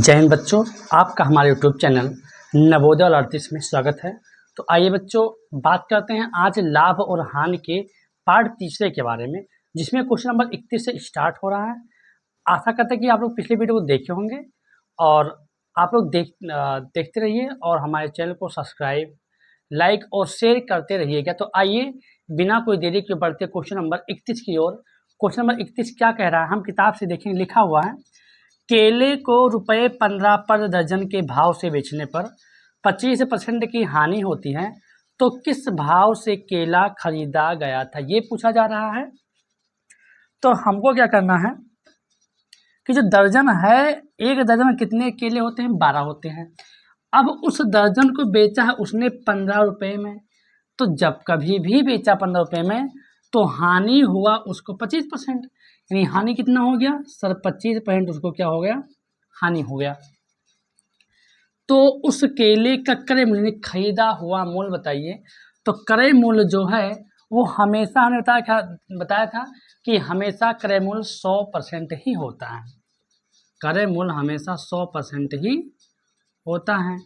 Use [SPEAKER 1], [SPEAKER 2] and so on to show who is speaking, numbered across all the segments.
[SPEAKER 1] जय हिंद बच्चों, आपका हमारे यूट्यूब चैनल नवोदय और अड़तीस में स्वागत है। तो आइए बच्चों, बात करते हैं आज लाभ और हानि के पार्ट तीसरे के बारे में, जिसमें क्वेश्चन नंबर 31 से स्टार्ट हो रहा है। आशा करते हैं कि आप लोग पिछले वीडियो को देखे होंगे और आप लोग देखते रहिए और हमारे चैनल को सब्सक्राइब, लाइक और शेयर करते रहिएगा। तो आइए बिना कोई देरी के बढ़ते क्वेश्चन नंबर 31 की ओर। क्वेश्चन नंबर 31 क्या कह रहा है, हम किताब से देखेंगे। लिखा हुआ है, केले को रुपये 15 पर दर्जन के भाव से बेचने पर 25% की हानि होती है, तो किस भाव से केला खरीदा गया था, ये पूछा जा रहा है। तो हमको क्या करना है कि जो दर्जन है, एक दर्जन में कितने केले होते हैं? 12 होते हैं। अब उस दर्जन को बेचा है उसने 15 रुपये में, तो जब कभी भी बेचा 15 रुपये में तो हानि हुआ उसको 25%। यानी हानि कितना हो गया सर? 25% उसको क्या हो गया? हानि हो गया। तो उस केले का क्रय मूल्य, खरीदा हुआ मूल्य बताइए। तो क्रय मूल्य जो है वो हमेशा हमने बताया था कि हमेशा क्रय मूल्य 100% ही होता है। क्रय मूल्य हमेशा 100% ही होता है।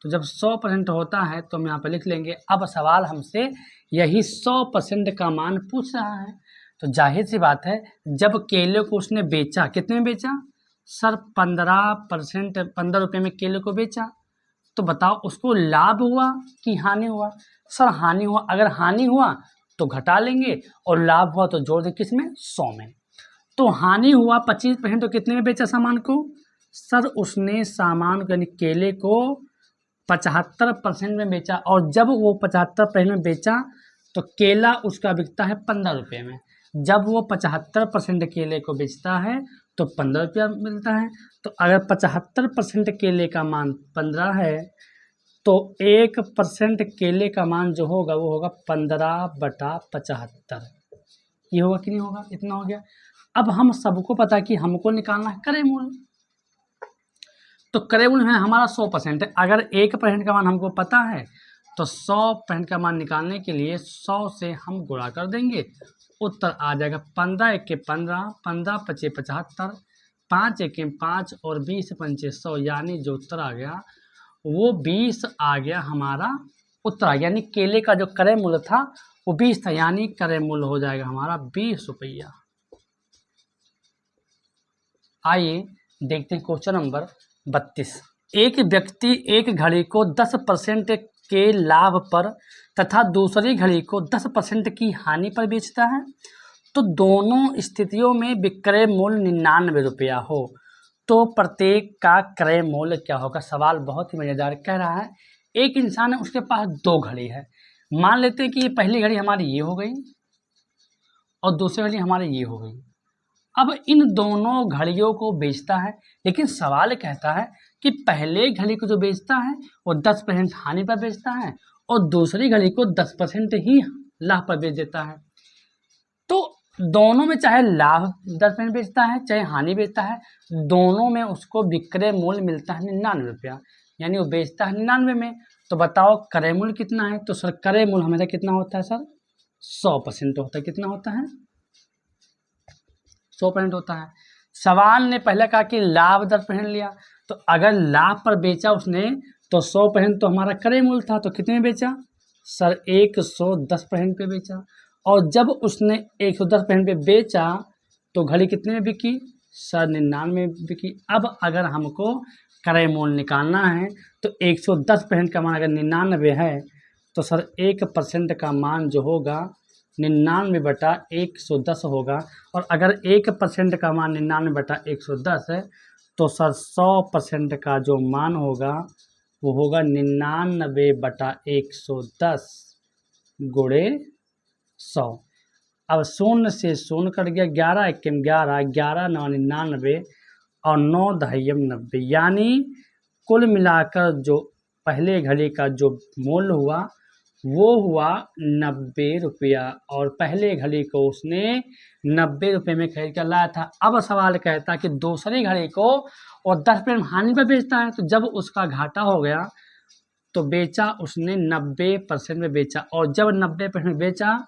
[SPEAKER 1] तो जब 100% होता है तो हम यहाँ पर लिख लेंगे। अब सवाल हमसे यही 100% का मान पूछ रहा है, तो जाहिर सी बात है, जब केले को उसने बेचा, कितने में बेचा सर? 15%, 15 रुपये में केले को बेचा। तो बताओ उसको लाभ हुआ कि हानि हुआ? सर हानि हुआ। अगर हानि हुआ तो घटा लेंगे और लाभ हुआ तो जोड़ दें, किसमें? 100 में। तो हानि हुआ 25%, तो कितने में बेचा सामान को? सर उसने सामान को यानी केले को 75% में बेचा, और जब वो 75% में बेचा तो केला उसका बिकता है 15 रुपये में। जब वो 75% केले को बेचता है तो 15 रुपया मिलता है। तो अगर 75% केले का मान 15 है तो 1% केले का मान जो होगा वो होगा 15/75। ये होगा कि नहीं होगा? इतना हो गया। अब हम सबको पता है कि हमको निकालना है क्रय मूल्य। तो क्रय मूल्य है हमारा 100% है। अगर 1% का मान हमको पता है तो 100% का मान निकालने के लिए 100 से हम गुणा कर देंगे, उत्तर आ जाएगा 15 एके 15, 15 पचे 75, 5 एके 5 और 20 पंचे 100, यानी जो उत्तर आ गया वो 20 आ गया। हमारा उत्तर आ गया, यानी केले का जो क्रय मूल्य था वो 20 था, यानी क्रय मूल्य हो जाएगा हमारा 20 रुपया। आइए देखते हैं क्वेश्चन नंबर 32। एक व्यक्ति एक घड़ी को 10% के लाभ पर तथा दूसरी घड़ी को 10% की हानि पर बेचता है, तो दोनों स्थितियों में विक्रय मूल्य 99 रुपया हो, तो प्रत्येक का क्रय मूल्य क्या होगा? सवाल बहुत ही मज़ेदार कह रहा है। एक इंसान है, उसके पास 2 घड़ी है। मान लेते हैं कि ये पहली घड़ी हमारी ये हो गई और दूसरी घड़ी हमारी ये हो गई। अब इन दोनों घड़ियों को बेचता है, लेकिन सवाल कहता है कि पहले घड़ी को जो बेचता है वो 10% हानि पर बेचता है और दूसरी घड़ी को 10% ही लाभ पर बेच देता है। तो दोनों में चाहे लाभ 10% बेचता है चाहे हानि बेचता है, दोनों में उसको विक्रय मूल्य मिलता है 99 रुपया, यानी वो बेचता है 99 में। तो बताओ क्रय मूल्य कितना है? तो सर क्रय मूल्य हमेशा कितना होता है सर? 100% होता है। कितना होता है? 100% होता है। सवाल ने पहले कहा कि लाभ 10% लिया, तो अगर लाभ पर बेचा उसने तो 100% तो हमारा क्रय मूल्य था, तो कितने में बेचा सर? 110% पे बेचा। और जब उसने 110% पे बेचा तो घड़ी कितने में बिकी सर? 99 में बिकी। अब अगर हमको क्रय मूल्य निकालना है तो 110% का मान अगर 99 है तो सर 1% का मान जो होगा 99/110 होगा। और अगर 1% का मान 99/110 है तो सर 100% का जो मान होगा वो होगा 99/110 गुणे 100। अब 0 से 0 कट गया, 11 एके 11, 11 9 99 और 9 दहयम 90, यानी कुल मिलाकर जो पहले घड़ी का जो मूल्य हुआ वो हुआ 90 रुपया, और पहले घड़ी को उसने 90 रुपये में खरीद कर लाया था। अब सवाल कहता है कि दूसरी घड़ी को और 10% हानि पर बेचता है, तो जब उसका घाटा हो गया तो बेचा उसने 90% में बेचा, और जब 90% में बेचा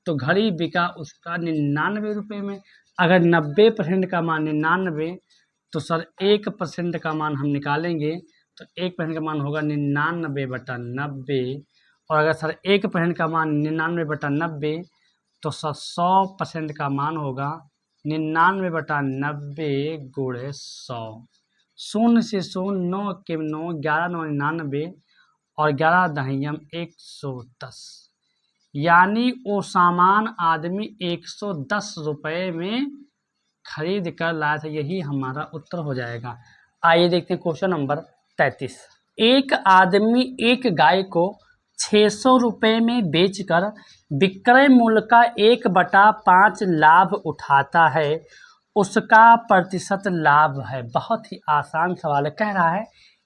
[SPEAKER 1] तो घड़ी बिका उसका 99 रुपये में। अगर 90% का मान 99 तो सर 1% का मान हम निकालेंगे तो 1% का मान होगा 99/90। और अगर सर 1% का मान 99/90 तो सर 100% का मान होगा 99/90 गुणे 100। 0 से 0, 9 के 9, 11 9 99 और 11 दहियम 110। यानी वो सामान आदमी 110 रुपये में खरीद कर लाया था। यही हमारा उत्तर हो जाएगा। आइए देखते हैं क्वेश्चन नंबर 33। एक आदमी एक गाय को 600 रुपये में बेचकर विक्रय मूल्य का 1/5 लाभ उठाता है, उसका प्रतिशत लाभ है। बहुत ही आसान सवाल है। कह रहा है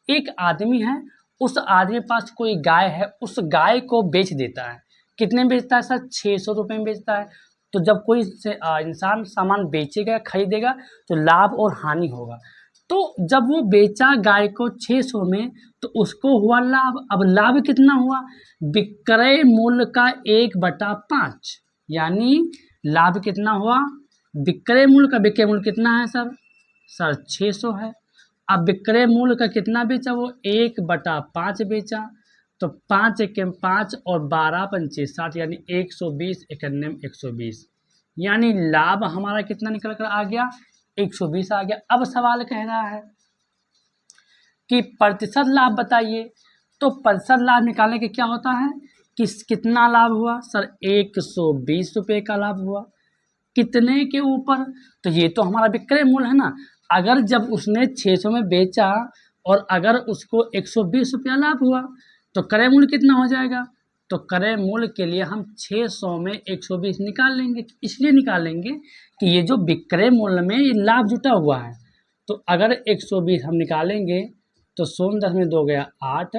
[SPEAKER 1] एक आदमी है, उस आदमी के पास कोई गाय है, उस गाय को बेच देता है। कितने में बेचता है सर? 600 रुपये में बेचता है। तो जब कोई इंसान सामान बेचेगा खरीदेगा तो लाभ और हानि होगा। तो जब वो बेचा गाय को 600 में तो उसको हुआ लाभ। अब लाभ कितना हुआ? विक्रय मूल्य का 1/5। यानी लाभ कितना हुआ? विक्रय मूल्य का विक्रय मूल्य कितना है सर? सर 600 है। अब विक्रय मूल्य का कितना बेचा? वो 1/5 बेचा। तो 5 एकम 5 और 12 पंचे 60 यानी 120 91 120। यानी लाभ हमारा कितना निकल कर आ गया? 120 आ गया। अब सवाल कह रहा है कि प्रतिशत लाभ बताइए। तो प्रतिशत लाभ निकालने के क्या होता है? कितना लाभ हुआ? सर 120 रुपये का लाभ हुआ। कितने के ऊपर? तो ये तो हमारा विक्रय मूल्य है ना। अगर जब उसने 600 में बेचा और अगर उसको 120 रुपया लाभ हुआ तो क्रय मूल्य कितना हो जाएगा? तो क्रय मूल्य के लिए हम 600 में 120 निकाल लेंगे। इसलिए निकालेंगे कि ये जो विक्रय मूल्य में ये लाभ जुटा हुआ है। तो अगर 120 हम निकालेंगे तो 0.2 गया 8,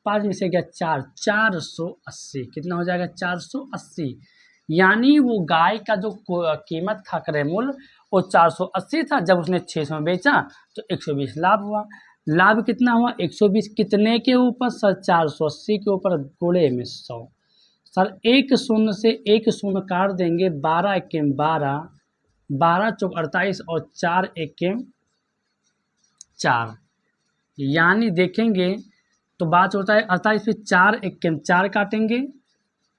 [SPEAKER 1] 5 में से गया 4, 480। कितना हो जाएगा? 480। यानी वो गाय का जो कीमत था क्रय मूल्य वो 480 था। जब उसने 600 में बेचा तो 120 लाभ हुआ। लाभ कितना हुआ? 120 कितने के ऊपर? सर 480 के ऊपर गुणे में 100। सर 1 शून्य से 1 शून्य काट देंगे। 12 एकम 12, 12 चौक 48 और 4 एकम 4। यानी देखेंगे तो बात होता है 48 पे 4 एकम 4 काटेंगे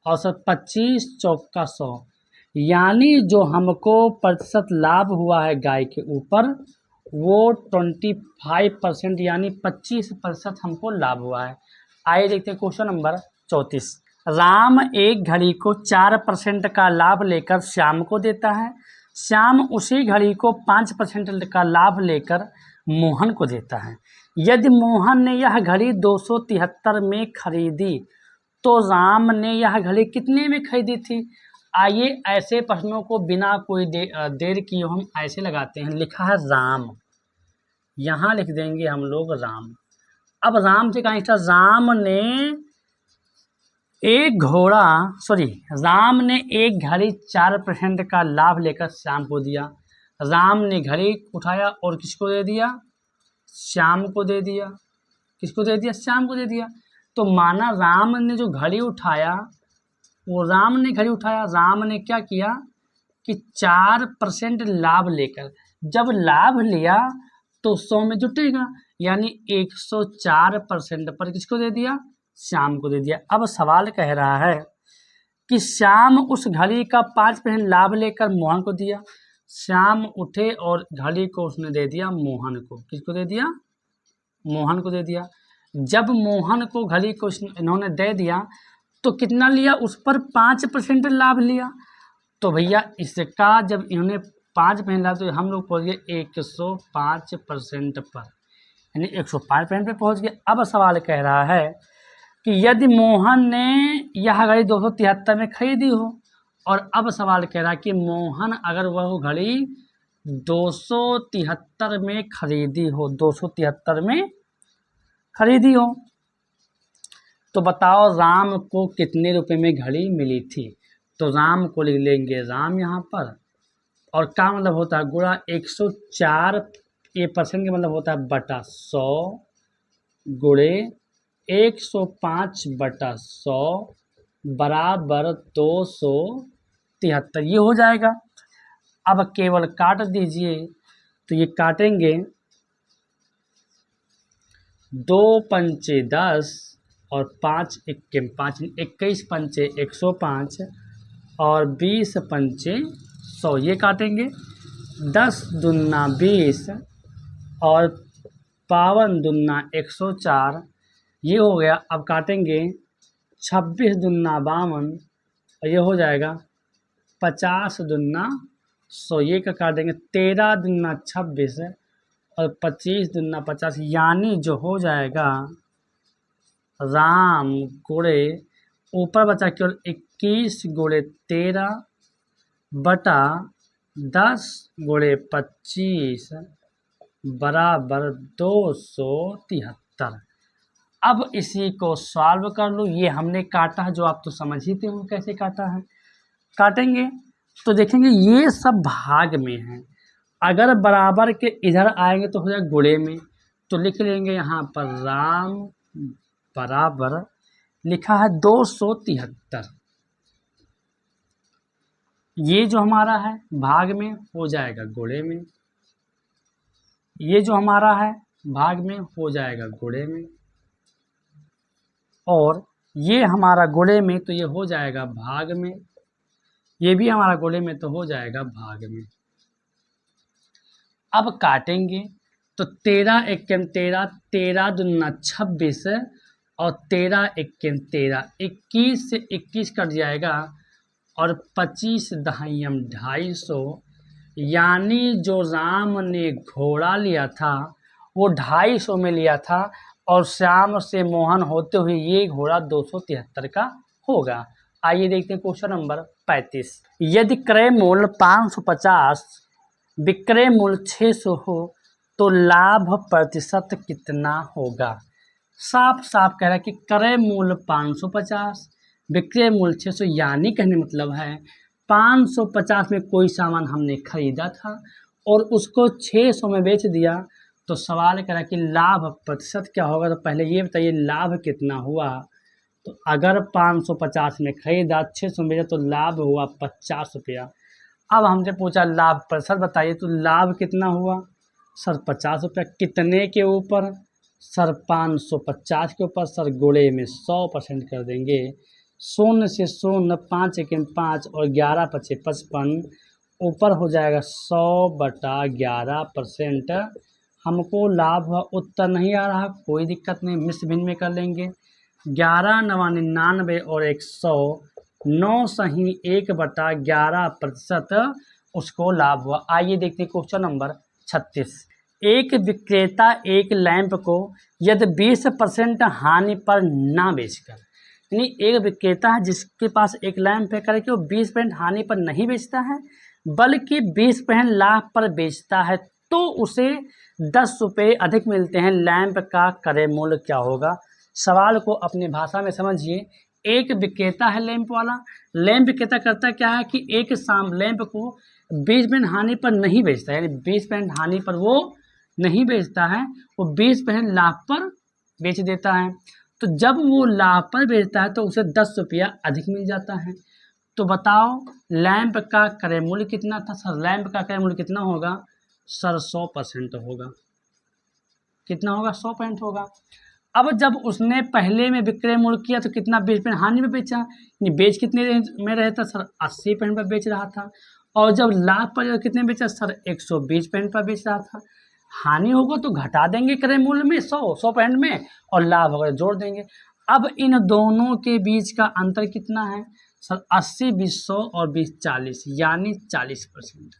[SPEAKER 1] और सर 25 चौका 100। यानी जो हमको प्रतिशत लाभ हुआ है गाय के ऊपर वो 25% यानी 25% हमको लाभ हुआ है। आइए देखते हैं क्वेश्चन नंबर 34। राम एक घड़ी को 4% का लाभ लेकर श्याम को देता है। श्याम उसी घड़ी को 5% का लाभ लेकर मोहन को देता है। यदि मोहन ने यह घड़ी 273 में खरीदी तो राम ने यह घड़ी कितने में खरीदी थी? आइए ऐसे प्रश्नों को बिना कोई देर किए हम ऐसे लगाते हैं। लिखा है राम, यहाँ लिख देंगे हम लोग राम। अब राम से कहा था राम ने एक घड़ी 4% का लाभ लेकर श्याम को दिया। राम ने घड़ी उठाया और किसको दे दिया? श्याम को दे दिया। किसको दे दिया? श्याम को दे दिया। तो माना राम ने जो घड़ी उठाया वो राम ने घड़ी उठाया, राम ने क्या किया कि 4% लाभ लेकर, जब लाभ लिया तो 100 में जुटेगा यानी 104% पर किसको दे दिया? श्याम को दे दिया। अब सवाल कह रहा है कि श्याम उस घड़ी का 5% लाभ लेकर मोहन को दिया। श्याम उठे और घड़ी को उसने दे दिया मोहन को। किसको दे दिया? मोहन को दे दिया। जब मोहन को घड़ी को इन्होंने दे दिया तो कितना लिया? उस पर 5% लाभ लिया। तो भैया इसका जब इन्होंने 5% लाभ तो हम लोग पहुँच गए 105% पर, यानी 105% पर पहुँच गए। अब सवाल कह रहा है कि यदि मोहन ने यह घड़ी 273 में खरीदी हो, और अब सवाल कह रहा है कि मोहन अगर वह घड़ी 273 में खरीदी हो, 273 में खरीदी हो, तो बताओ राम को कितने रुपए में घड़ी मिली थी? तो राम को लिख लेंगे राम यहाँ पर, और क्या मतलब होता है? गुणा 104, ये परसेंट का मतलब होता है बटा 100 गुणे 105/100 बराबर 273। ये हो जाएगा। अब केवल काट दीजिए। तो ये काटेंगे दो पंचे 10 और 5 इक्के 5, 21 पंचे 105 और 20 पंचे 100, ये काटेंगे। 10 दूना 20 और 52 दूना 104, ये हो गया। अब काटेंगे 26 दूना 52 और ये हो जाएगा 50 दूना 100, ये का काटेंगे। 13 दूना 26 और 25 दूना 50, यानी जो हो जाएगा राम गुणे ऊपर बचा केवल 21 गुणे 13 बटा 10 गुणे 25 बराबर 273। अब इसी को सॉल्व कर लो। ये हमने काटा है, जो आप तो समझ ही थे हो कैसे काटा है। काटेंगे तो देखेंगे ये सब भाग में है, अगर बराबर के इधर आएंगे तो हो जाएगा गुणे में। तो लिख लेंगे यहाँ पर राम बराबर लिखा है 273। ये जो हमारा है भाग में हो जाएगा गुणे में, ये जो हमारा है भाग में हो जाएगा गुणे में, और ये हमारा गुणे में तो ये हो जाएगा भाग में, ये भी हमारा गुणे में तो हो जाएगा भाग में। अब काटेंगे तो 13 एक्के 13, 13 दूना 26 और 13 एक्के 13, 21 से 21 कट जाएगा और 25 दहाइयम 250, यानी जो राम ने घोड़ा लिया था वो 250 में लिया था और श्याम से मोहन होते हुए ये घोड़ा 273 का होगा। आइए देखते हैं क्वेश्चन नंबर 35। यदि क्रय मूल्य 550 विक्रय मूल्य 600 हो तो लाभ प्रतिशत कितना होगा। साफ साफ कह रहा है कि क्रय मूल्य 550 विक्रय मूल्य 600, यानी कहने मतलब है 550 में कोई सामान हमने खरीदा था और उसको 600 में बेच दिया। तो सवाल कह रहा है कि लाभ प्रतिशत क्या होगा। तो पहले ये बताइए लाभ कितना हुआ। तो अगर 550 में खरीदा 600 में बेचा तो लाभ हुआ 50 रुपया। अब हमसे पूछा लाभ प्रतिशत बताइए, तो लाभ कितना हुआ सर 50 रुपया। कितने के ऊपर सर 550 के ऊपर सर गुणे में 100% कर देंगे। 0 से 0, 5 एके 5 और 11 पचे 55, ऊपर हो जाएगा 100/11%। हमको लाभ हुआ, उत्तर नहीं आ रहा कोई दिक्कत नहीं, मिश्र भिन्न में कर लेंगे। 11 नवा 99 और 100, 9 सही 1/11% उसको लाभ हुआ। आइए देखते हैं क्वेश्चन नंबर 36। एक विक्रेता एक लैंप को यदि 20% हानि पर ना बेचकर, यानी एक विक्रेता है जिसके पास एक लैंप है, करे कि वो 20% हानि पर नहीं बेचता है बल्कि 20% लाभ पर बेचता है, तो उसे 10 रुपये अधिक मिलते हैं। लैंप का क्रय मूल्य क्या होगा। सवाल को अपनी भाषा में समझिए। एक विक्रेता है लैंप वाला, लैंप विक्रेता करता क्या है कि एक लैंप को 20% हानि पर नहीं बेचता है, यानी 20% हानि पर वो नहीं बेचता है, वो 20% लाभ पर बेच देता है। तो जब वो लाभ पर बेचता है तो उसे 10 रुपया अधिक मिल जाता है। तो बताओ लैंप का क्रय मूल्य कितना था। सर लैंप का क्रय मूल्य कितना होगा सर 100% होगा। कितना होगा 100% होगा। अब जब उसने पहले में विक्रय मूल्य किया तो कितना 20% हानि में बेचा, यानी बेच कितने में रहता सर 80% पर बेच रहा था, और जब लाभ पर कितने बेचा सर 120% पर बेच रहा था। हानि होगा तो घटा देंगे क्रय मूल्य में 100% में, और लाभ होगा जोड़ देंगे। अब इन दोनों के बीच का अंतर कितना है सर 80 20 100 और 20 40, यानी 40%।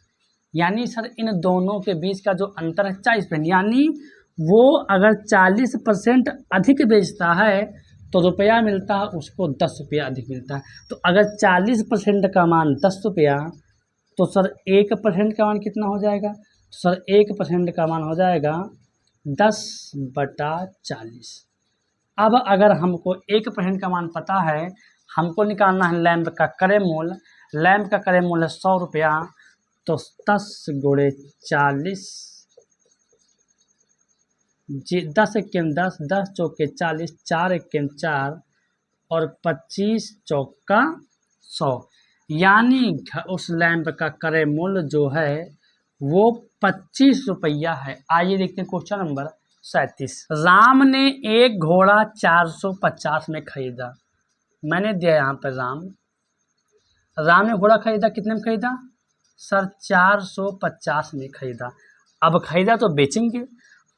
[SPEAKER 1] यानी सर इन दोनों के बीच का जो अंतर है 40%, यानी वो अगर 40% अधिक बेचता है तो रुपया मिलता है उसको 10 रुपया अधिक मिलता है। तो अगर 40% का मान 10 रुपया तो सर 1% का मान कितना हो जाएगा। तो सर 1% का मान हो जाएगा 10/40। अब अगर हमको 1% का मान पता है, हमको निकालना है लैंप का क्रय मूल्य। लैंप का क्रय मूल्य 100 रुपया, तो 10 गुणे 40, 10 एके 10, 10 चौके 40, 4 एके 4 और 25 चौका 100, यानी उस लैंप का क्रय मूल्य जो है वो 25 रुपया है। आइए देखते हैं क्वेश्चन नंबर 37। राम ने एक घोड़ा 450 में खरीदा। मैंने दिया यहाँ पर राम ने घोड़ा खरीदा, कितने में खरीदा सर? 450 में खरीदा। अब खरीदा तो बेचेंगे।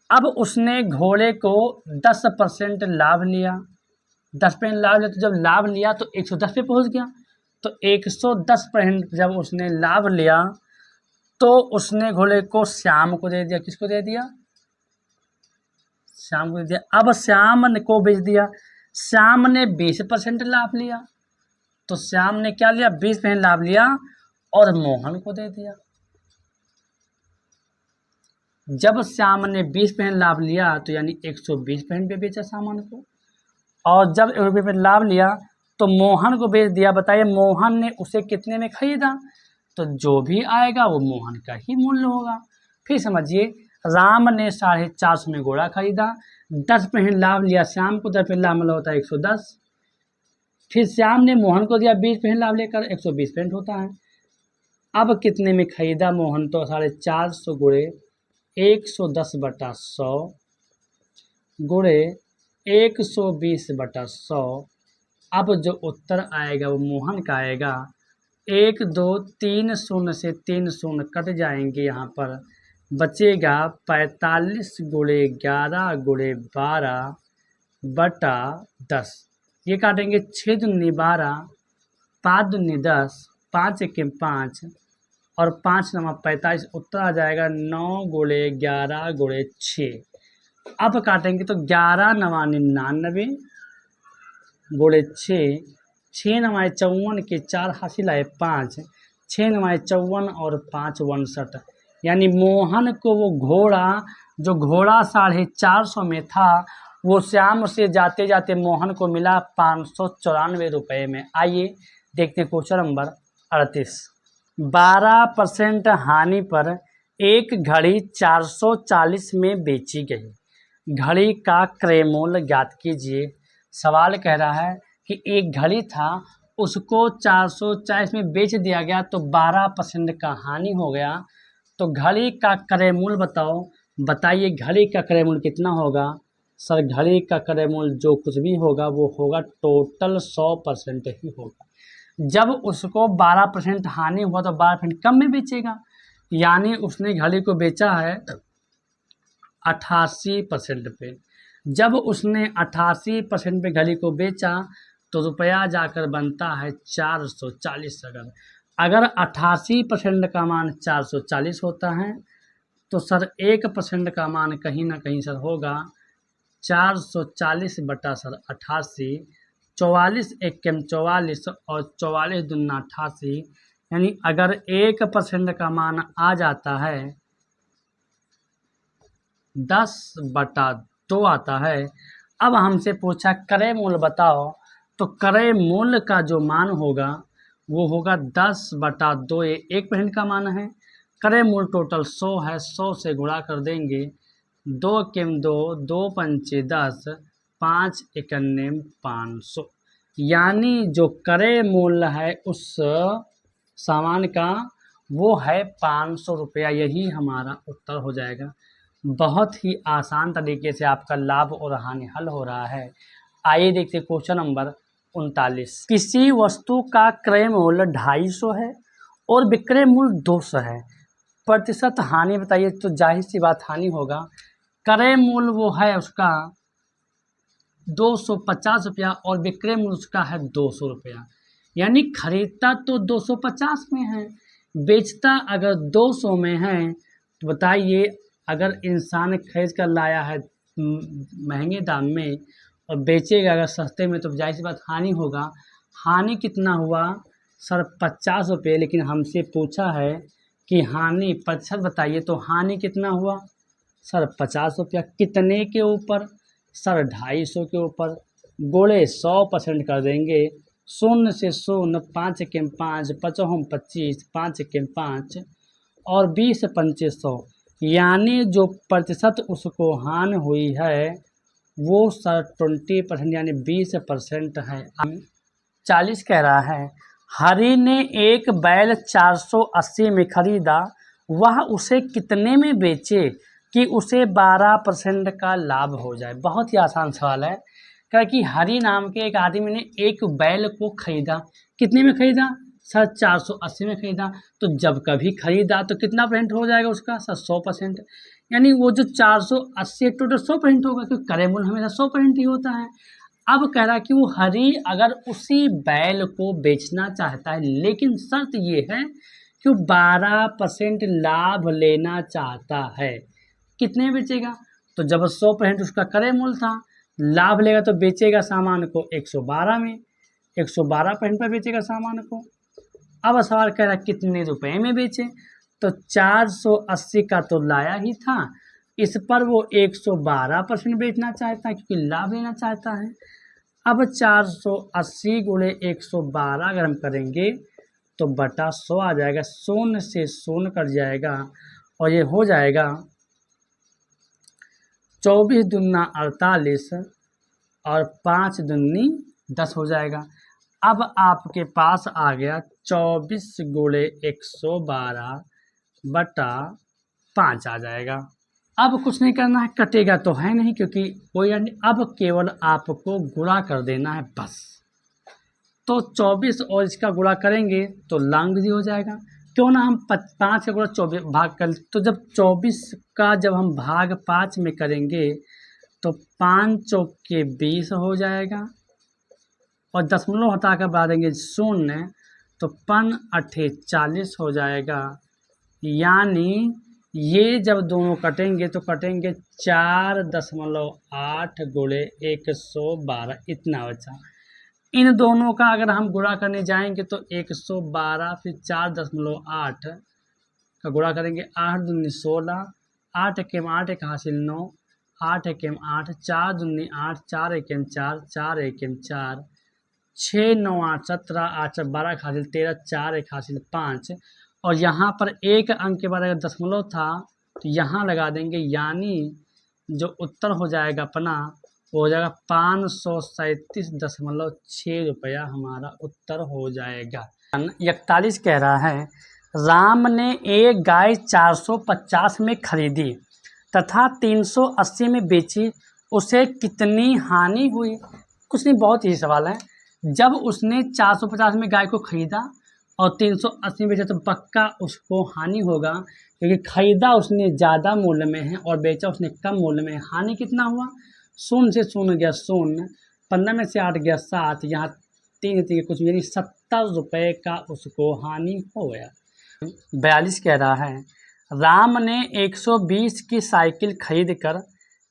[SPEAKER 1] अब उसने घोड़े को 10% लाभ लिया। 10% लाभ लिया, तो जब लाभ लिया तो 110 पे पहुंच गया। तो 110% जब उसने लाभ लिया तो उसने घोड़े को श्याम को दे दिया। किसको दे दिया? श्याम को दे दिया। अब श्याम को बेच दिया। श्याम ने 20% लाभ लिया। तो श्याम ने क्या लिया? 20% लाभ लिया और मोहन को दे दिया। जब श्याम ने 20% लाभ लिया तो यानी 120% पे बेचा सामान को, और जब 1 रुपये पे लाभ लिया तो मोहन को बेच दिया। बताइए मोहन ने उसे कितने में खरीदा? तो जो भी आएगा वो मोहन का ही मूल्य होगा। फिर समझिए, राम ने 450 में घोड़ा खरीदा, 10% लाभ लिया श्याम को, 10% लाभ मिला होता है 110। फिर श्याम ने मोहन को दिया 20% लाभ लेकर, 120% होता है। अब कितने में खरीदा मोहन? तो 450 गुणे 110/100 गुणे 120/100। अब जो उत्तर आएगा वो मोहन का आएगा। 1 2 3 शून्य से 3 शून्य कट जाएंगे, यहाँ पर बचेगा 45 गुणे 11 गुणे 12/10। ये काटेंगे 6 दूनी 12, 5 दूनी 10, 5 एके 5 और 5 नमा 45। उत्तर आ जाएगा 9 गुणे 11 गुणे 6। अब काटेंगे तो 11 नवा 99 गुणे 6, 6 नवाए 54 के 4 हासिल आए 5, 6 नवाए 54 और 5 59। यानी मोहन को वो घोड़ा, जो घोड़ा 450 में था, वो श्याम से जाते जाते मोहन को मिला 594 रुपये में। आइए देखते हैं क्वेश्चन नंबर 38। 12% हानि पर एक घड़ी 440 में बेची गई। घड़ी का क्रय मूल्य ज्ञात कीजिए। सवाल कह रहा है कि एक घड़ी था, उसको 440 में बेच दिया गया तो 12% का हानि हो गया। तो घड़ी का क्रय मूल्य बताओ। बताइए घड़ी का क्रय मूल्य कितना होगा? सर घड़ी का क्रय मूल्य जो कुछ भी होगा वो होगा टोटल 100% ही होगा। जब उसको 12% हानि हुआ तो 12% कम में बेचेगा। यानी उसने घड़ी को बेचा है 88% पे। जब उसने 88% पे घड़ी को बेचा तो रुपया जाकर बनता है 440। अगर 88% का मान 440 होता है तो सर 1% का मान कहीं ना कहीं सर होगा 440/88। 44 एकम 44 और 44 दूना 88। यानी अगर 1% का मान आ जाता है 10/2 आता है। अब हमसे पूछा क्रय मूल्य बताओ, तो क्रय मूल्य का जो मान होगा वो होगा 10/2। ये 1% का मान है। क्रय मूल्य टोटल 100 है, 100 से गुणा कर देंगे। 2 केम 2, 2 पंचे 10, 5 इकन्ने 500। यानी जो क्रय मूल्य है उस सामान का वो है 500 रुपया। यही हमारा उत्तर हो जाएगा। बहुत ही आसान तरीके से आपका लाभ और हानि हल हो रहा है। आइए देखते क्वेश्चन नंबर 39। किसी वस्तु का क्रय मूल्य 250 है और विक्रय मूल्य 200 है। प्रतिशत हानि बताइए। तो जाहिर सी बात हानि होगा। क्रय मूल्य वो है उसका 250 रुपया और विक्रय मूल्य उसका है 200 रुपया। यानी खरीदता तो 250 में है, बेचता अगर 200 में है। तो बताइए अगर इंसान खरीद कर लाया है महंगे दाम में और बेचेगा अगर सस्ते में, तो जाहिर सी बात हानि होगा। हानि कितना हुआ सर? 50 रुपये। लेकिन हमसे पूछा है कि हानि प्रतिशत बताइए, तो हानि कितना हुआ सर? 50 रुपया। कितने के ऊपर सर? 250 के ऊपर। गोले 100% कर देंगे। 0 से 0, 5 के 5, 5 25, 5 के 5 और 20 पंचे 100। यानी जो प्रतिशत उसको हानि हुई है वो सर 20% यानी 20% है। 40 कह रहा है हरि ने एक बैल 480 में खरीदा, वह उसे कितने में बेचे? कि उसे 12% का लाभ हो जाए। बहुत ही आसान सवाल है। कहा कि हरि नाम के एक आदमी ने एक बैल को खरीदा। कितने में खरीदा सर? 480 में खरीदा। तो जब कभी खरीदा तो कितना % हो जाएगा उसका सर? 100%। यानी वो जो 480 टोटल 100% होगा, क्योंकि क्रय मूल्य हमेशा 100% ही होता है। अब कह रहा कि वो हरि अगर उसी बैल को बेचना चाहता है, लेकिन शर्त ये है कि वो 12% लाभ लेना चाहता है। कितने में बेचेगा? तो जब 100% उसका क्रय मूल्य था, लाभ लेगा तो बेचेगा सामान को 112 में, 112% पर बेचेगा सामान को। अब सवाल कह रहा है कितने रुपए में बेचे? तो 480 का तो लाया ही था, इस पर वो 112% बेचना चाहता है क्योंकि लाभ लेना चाहता है। अब 480 गुणे 112 अगर हम करेंगे तो बटा 100 आ जाएगा, 0 से 0 कट जाएगा और ये हो जाएगा 24 दूना 48 और 5 दूनी 10 हो जाएगा। अब आपके पास आ गया 24 गुणे 112 बटा 5 आ जाएगा। अब कुछ नहीं करना है, कटेगा तो है नहीं क्योंकि कोई अब केवल आपको गुणा कर देना है बस। तो 24 और इसका गुणा करेंगे तो लांग हो जाएगा। क्यों ना हम 5 का गुणा 24 भाग कर, तो जब 24 का जब हम भाग 5 में करेंगे तो 5 चौके 20 हो जाएगा और दशमलव हटा कर बढ़ा देंगे 0 तो 5 अठे 40 हो जाएगा। यानी ये जब दोनों कटेंगे तो कटेंगे 4.8 गुणे 112, इतना बचा। इन दोनों का अगर हम गुणा करने जाएंगे तो 112 फिर 4.8 का गुणा करेंगे, 8 दूनी 16, 8 एकेम 8 एक हासिल 9, 8 एकेम 8, 4 दूनी 8, 4 एकेम 4, 4 एकेम 4, 6 9 8 17, 8 12 हासिल 13, 4 एक हासिल 5 और यहाँ पर एक अंक के बाद अगर दशमलव था तो यहाँ लगा देंगे। यानी जो उत्तर हो जाएगा अपना वो हो जाएगा 537.6 रुपया हमारा उत्तर हो जाएगा। 41 कह रहा है राम ने एक गाय 450 में खरीदी तथा 380 में बेची, उसे कितनी हानि हुई? कुछ नहीं, बहुत ही सवाल है। जब उसने 450 में गाय को खरीदा और 380 बेचा तो पक्का उसको हानि होगा, क्योंकि खरीदा उसने ज़्यादा मूल्य में है और बेचा उसने कम मूल्य में है। हानि कितना हुआ? 0 से 0 गया 0, 15 में से 8 गया 7, यहाँ 3 कुछ, यानी 70 रुपये का उसको हानि हो गया। 42 कह रहा है राम ने 120 की साइकिल खरीद कर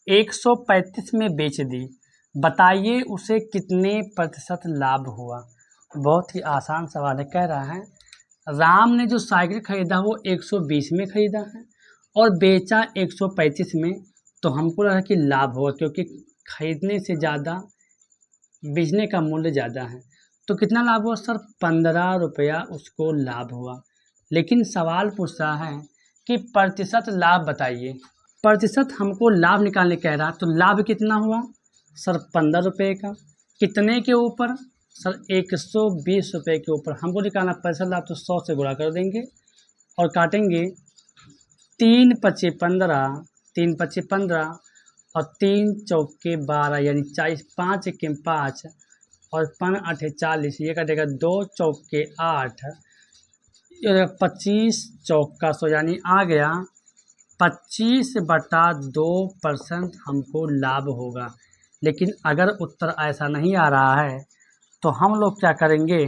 [SPEAKER 1] 135 में बेच दी, बताइए उसे कितने % लाभ हुआ? बहुत ही आसान सवाल है। कह रहा है राम ने जो साइकिल खरीदा वो 120 में खरीदा है और बेचा 135 में, तो हमको लगा कि लाभ होगा क्योंकि खरीदने से ज़्यादा बेचने का मूल्य ज़्यादा है। तो कितना लाभ हुआ सर? 15 रुपया उसको लाभ हुआ। लेकिन सवाल पूछ रहा है कि प्रतिशत लाभ बताइए। प्रतिशत हमको लाभ निकालने कह रहा है, तो लाभ कितना हुआ सर? 15 रुपये का। कितने के ऊपर सर? 120 रुपये के ऊपर। हमको निकालना प्रतिशत लाभ, तो 100 से गुणा कर देंगे और काटेंगे। 3 पचे 15, 3 पचे 15 और 3 चौके 12 यानी 40, 5 एके 5 और 5 अठे 40, ये कटेगा 2 चौके 8, 25 चौका 100 यानी आ गया 25/2% हमको लाभ होगा। लेकिन अगर उत्तर ऐसा नहीं आ रहा है तो हम लोग क्या करेंगे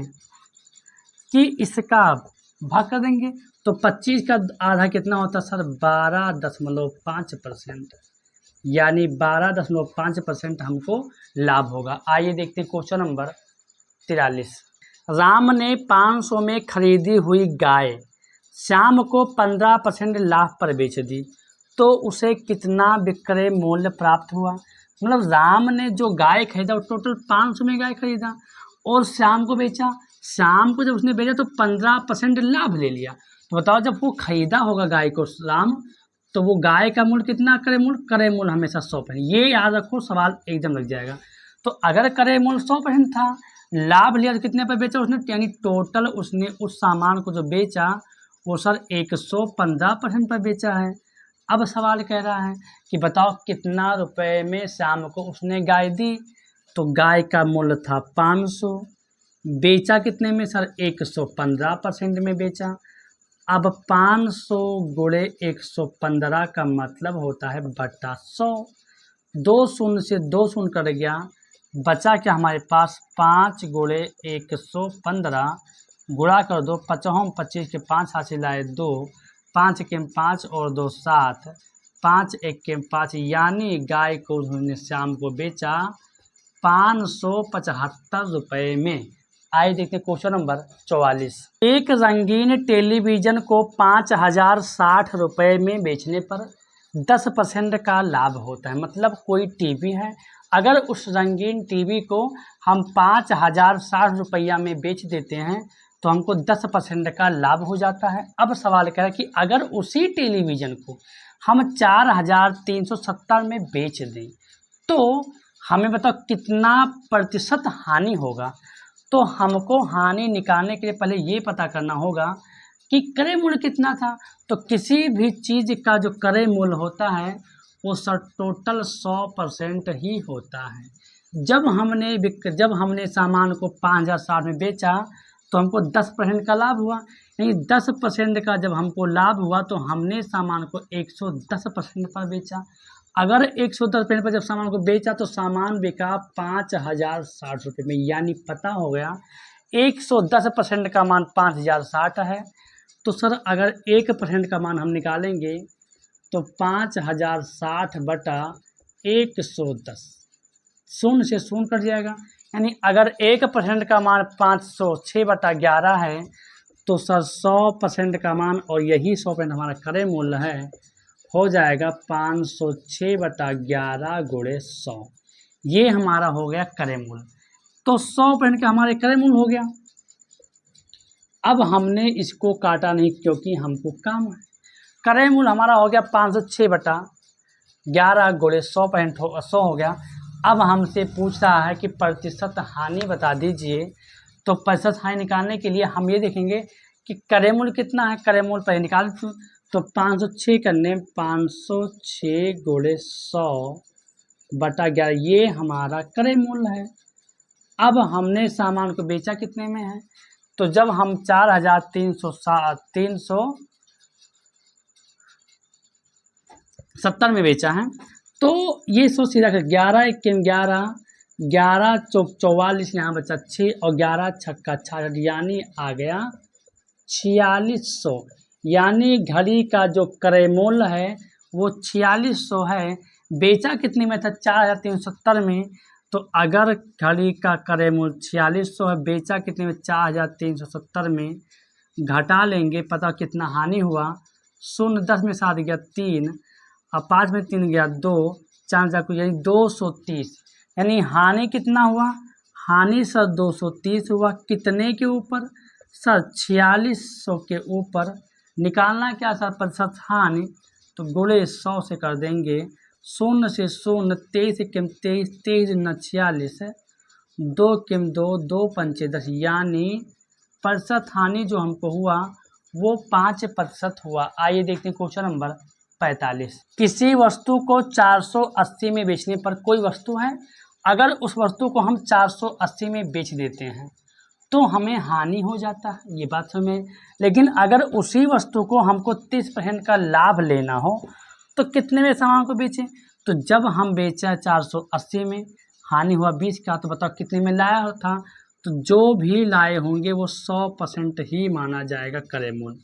[SPEAKER 1] कि इसका भाग कर देंगे। तो 25 का आधा कितना होता है सर? 12.5%, यानी 12.5% हमको लाभ होगा। आइए देखते हैं क्वेश्चन नंबर 43। राम ने 500 में खरीदी हुई गाय श्याम को 15% लाभ पर बेच दी, तो उसे कितना विक्रय मूल्य प्राप्त हुआ? मतलब राम ने जो गाय खरीदा वो टोटल 500 में गाय खरीदा और श्याम को बेचा। श्याम को जब उसने बेचा तो 15% लाभ ले लिया। तो बताओ जब वो खरीदा होगा गाय को राम, तो वो गाय का मूल्य कितना? क्रय मूल्य। क्रय मूल्य हमेशा 100%, ये याद रखो, सवाल एकदम लग जाएगा। तो अगर क्रय मूल्य 100% था, लाभ लिया तो कितने पर बेचा उसने? यानी टोटल उसने उस सामान को जो बेचा वो सर 115% पर बेचा है। अब सवाल कह रहा है कि बताओ कितना रुपए में श्याम को उसने गाय दी। तो गाय का मूल्य था 500, बेचा कितने में सर, 115% में बेचा। अब 500 गुणे 115 का मतलब होता है बटा 100। 2 शून्य से 2 शून्य कट गया, बचा क्या हमारे पास 5 गुणे 115, गुणा कर दो, 5 25 के 5 हाथ से लाए 2, 5 के 5 और 2 7, 5 1 के 5, यानी गाय को उन्होंने शाम को बेचा 575 रुपये में। आइए देखते हैं क्वेश्चन नंबर 44। एक रंगीन टेलीविज़न को 5060 रुपये में बेचने पर 10% का लाभ होता है। मतलब कोई टीवी है, अगर उस रंगीन टीवी को हम 5060 रुपया में बेच देते हैं तो हमको 10% का लाभ हो जाता है। अब सवाल क्या है कि अगर उसी टेलीविज़न को हम 4370 में बेच दें तो हमें बताओ कितना प्रतिशत हानि होगा। तो हमको हानि निकालने के लिए पहले ये पता करना होगा कि क्रय मूल्य कितना था। तो किसी भी चीज़ का जो क्रय मूल्य होता है वो सर टोटल 100% ही होता है। जब हमने सामान को 5060 में बेचा तो हमको 10% का लाभ हुआ, यानी 10% का जब हमको लाभ हुआ तो हमने सामान को 110% पर बेचा। अगर 110% पर जब सामान को बेचा तो सामान बिका 5060 रुपये में, यानी पता हो गया 110% का मान 5060 है। तो सर अगर 1% का मान हम निकालेंगे तो 5060 बटा 110, शून्य से शून्य कट जाएगा, यानी अगर 1% का मान 506 बटा 11 है तो सर 100% का मान, और यही 100% हमारा क्रय मूल्य है, हो जाएगा 506 बटा 11 गुणे 100। ये हमारा हो गया क्रय मूल्य। तो 100% का हमारे क्रय मूल्य हो गया। अब हमने इसको काटा नहीं क्योंकि हमको काम है। क्रय मूल्य हमारा हो गया 506 बटा 11 गुणे 100 हो गया। अब हमसे पूछ रहा है कि प्रतिशत हानि बता दीजिए। तो प्रतिशत हानि निकालने के लिए हम ये देखेंगे कि क्रय मूल्य कितना है। क्रय मूल्य पहले निकाल तो 506 करने 506 गुणे 100 बटा 11, ये हमारा क्रय मूल्य है। अब हमने सामान को बेचा कितने में है, तो जब हम 4370 में बेचा है तो ये सोच सीधा कर 11 1 11, 11 चौक 44, यहाँ बचा 6 और 11 छक्का 66, यानी आ गया 4600। यानी घड़ी का जो क्रय मूल्य है वो 4600 है। बेचा कितने में था, 4370 में। तो अगर घड़ी का क्रय मूल्य 4600 है, बेचा कितने में, 4370 में, घटा लेंगे, पता कितना हानि हुआ। 0 10 में 7 गया 3, अब 5 में 3 गया 2, 4 जा यानी 230, यानी हानि कितना हुआ, हानि सर 230 हुआ। कितने के ऊपर सर, 4600 के ऊपर। निकालना क्या सर प्रतिशत हानि, तो गुणे 100 से कर देंगे। 0 से 0, 23 किम 23, 23 न 46, 2 किम 2, 2 पंचे 10, यानी प्रतिशत हानि जो हमको हुआ वो 5% हुआ। आइए देखते हैं क्वेश्चन नंबर 45। किसी वस्तु को 480 में बेचने पर, कोई वस्तु है, अगर उस वस्तु को हम 480 में बेच देते हैं तो हमें हानि हो जाता है, ये बात समझ। लेकिन अगर उसी वस्तु को हमको 30% का लाभ लेना हो तो कितने में सामान को बेचें। तो जब हम बेचा 480 में, हानि हुआ 20 का, तो बताओ कितने में लाया था। तो जो भी लाए होंगे वो 100% ही माना जाएगा क्रय मूल्य।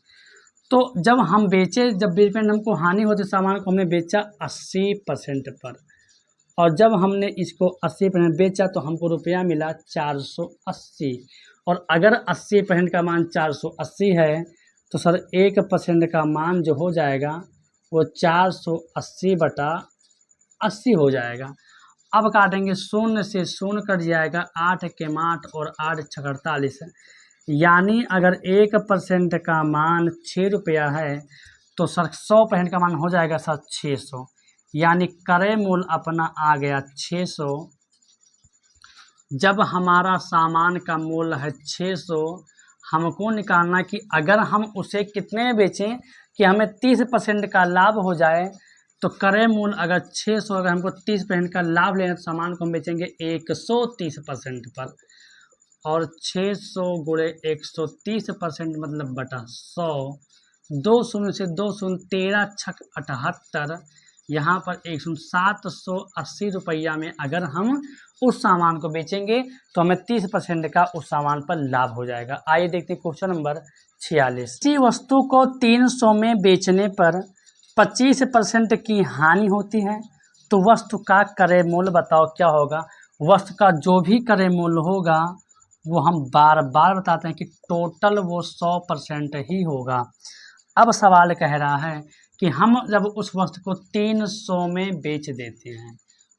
[SPEAKER 1] तो जब हम बेचे, जब 20% हमको हानि होती सामान को, हमने बेचा 80% पर, और जब हमने इसको 80% बेचा तो हमको रुपया मिला 480। और अगर 80% का मान 480 है तो सर 1% का मान जो हो जाएगा वो 480 बटा 80 हो जाएगा। अब काटेंगे, 0 से 0 कट जाएगा, 8 के 8 और 8 छक 48, यानी अगर 1% का मान 6 रुपया है तो सर 100% का मान हो जाएगा सर 600, यानी क्रय मूल्य अपना आ गया 600। जब हमारा सामान का मूल्य है 600, हमको निकालना कि अगर हम उसे कितने में बेचें, कि हमें 30% का लाभ हो जाए, तो क्रय मूल्य अगर 600, अगर हमको 30% का लाभ लेना तो सामान को हम बेचेंगे 130% पर, और 600 गुणे 130% मतलब बटा 100, 2 शून्य से 2 शून्य, 13 छक 78, यहाँ पर 780 रुपया में अगर हम उस सामान को बेचेंगे तो हमें 30% का उस सामान पर लाभ हो जाएगा। आइए देखते हैं क्वेश्चन नंबर 46। किसी वस्तु को 300 में बेचने पर 25% की हानि होती है, तो वस्तु का क्रय मूल्य बताओ क्या होगा। वस्तु का जो भी क्रय मूल्य होगा वो हम बार बार बताते हैं कि टोटल वो 100% ही होगा। अब सवाल कह रहा है कि हम जब उस वस्तु को 300 में बेच देते हैं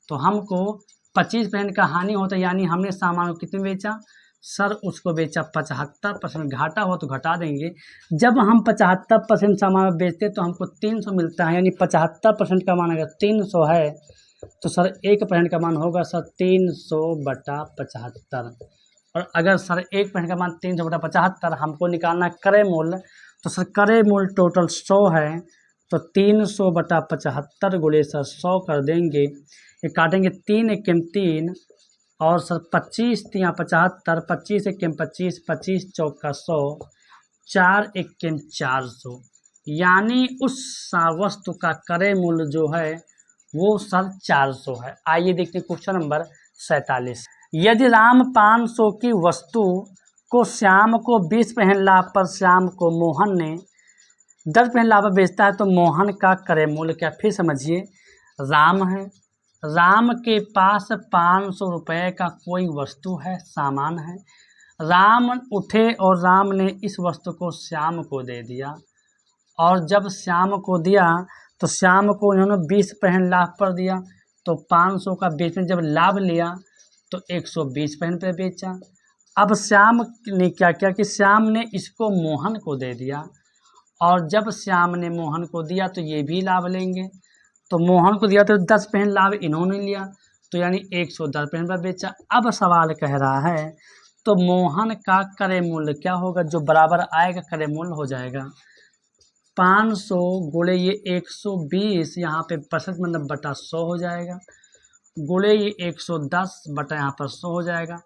[SPEAKER 1] तो हमको 25% का हानि होता है, यानी हमने सामान को कितने बेचा सर, उसको बेचा 75%, घाटा हो तो घटा देंगे। जब हम 75% सामान बेचते तो हमको 300 मिलता है, यानी 75% का मान अगर 300 है तो सर 1% का मान होगा सर 300/75, और अगर सर 1% का मान 300/75 हमको निकालना क्रय मूल्य, तो सर क्रय मूल्य टोटल 100 है, तो 300/75 गुणे सर 100 कर देंगे, ये काटेंगे 3 एकम 3, और सर 25 तिया 75, 25 एकम 25, 25 चौका 100, 4 एकम 400, यानी उस वस्तु का क्रय मूल्य जो है वो सर 400 है। आइए देखते हैं क्वेश्चन नंबर 47। यदि राम 500 की वस्तु को श्याम को 20% लाभ पर श्याम को मोहन ने 10% लाभ पर बेचता है, तो मोहन का क्रय मूल्य क्या। फिर समझिए, राम है, राम के पास 500 रुपये का कोई वस्तु है, सामान है, राम उठे और राम ने इस वस्तु को श्याम को दे दिया, और जब श्याम को दिया तो श्याम को उन्होंने 20% लाभ पर दिया, तो 500 का बेचने जब लाभ लिया तो 120% पे बेचा। अब श्याम ने क्या किया कि श्याम ने इसको मोहन को दे दिया, और जब श्याम ने मोहन को दिया तो ये भी लाभ लेंगे, तो मोहन को दिया तो 10% लाभ इन्होंने लिया, तो यानी 110% पर बेचा। अब सवाल कह रहा है तो मोहन का क्रय मूल्य क्या होगा, जो बराबर आएगा क्रय मूल्य हो जाएगा 500 गुणे ये 120, यहाँ पे 65 मतलब बटा 100 हो जाएगा, गुणे ये 110 बटा यहाँ पर 100 हो जाएगा,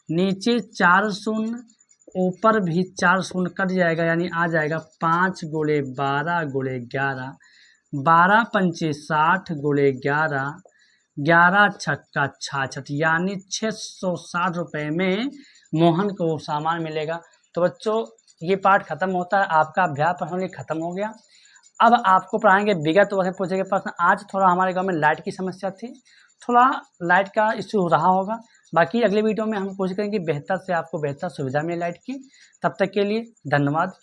[SPEAKER 1] नीचे 4 शून्य, ऊपर भी 4 शून्य कट जाएगा, यानी आ जाएगा 5 गुणे 12 गुणे 11, 12 पंचे 60 गुणे 11, 11 छक्का 66, यानी 660 रुपये में मोहन को सामान मिलेगा। तो बच्चों ये पार्ट खत्म होता है, आपका अभ्यास पर्सनली खत्म हो गया। अब आपको पढ़ाएंगे विगत वर्ष पूछे प्रश्न। आज थोड़ा हमारे गांव में लाइट की समस्या थी, थोड़ा लाइट का इश्यू रहा होगा, बाकी अगले वीडियो में हम कोशिश करेंगे बेहतर से आपको बेहतर सुविधा मिले लाइट की। तब तक के लिए धन्यवाद।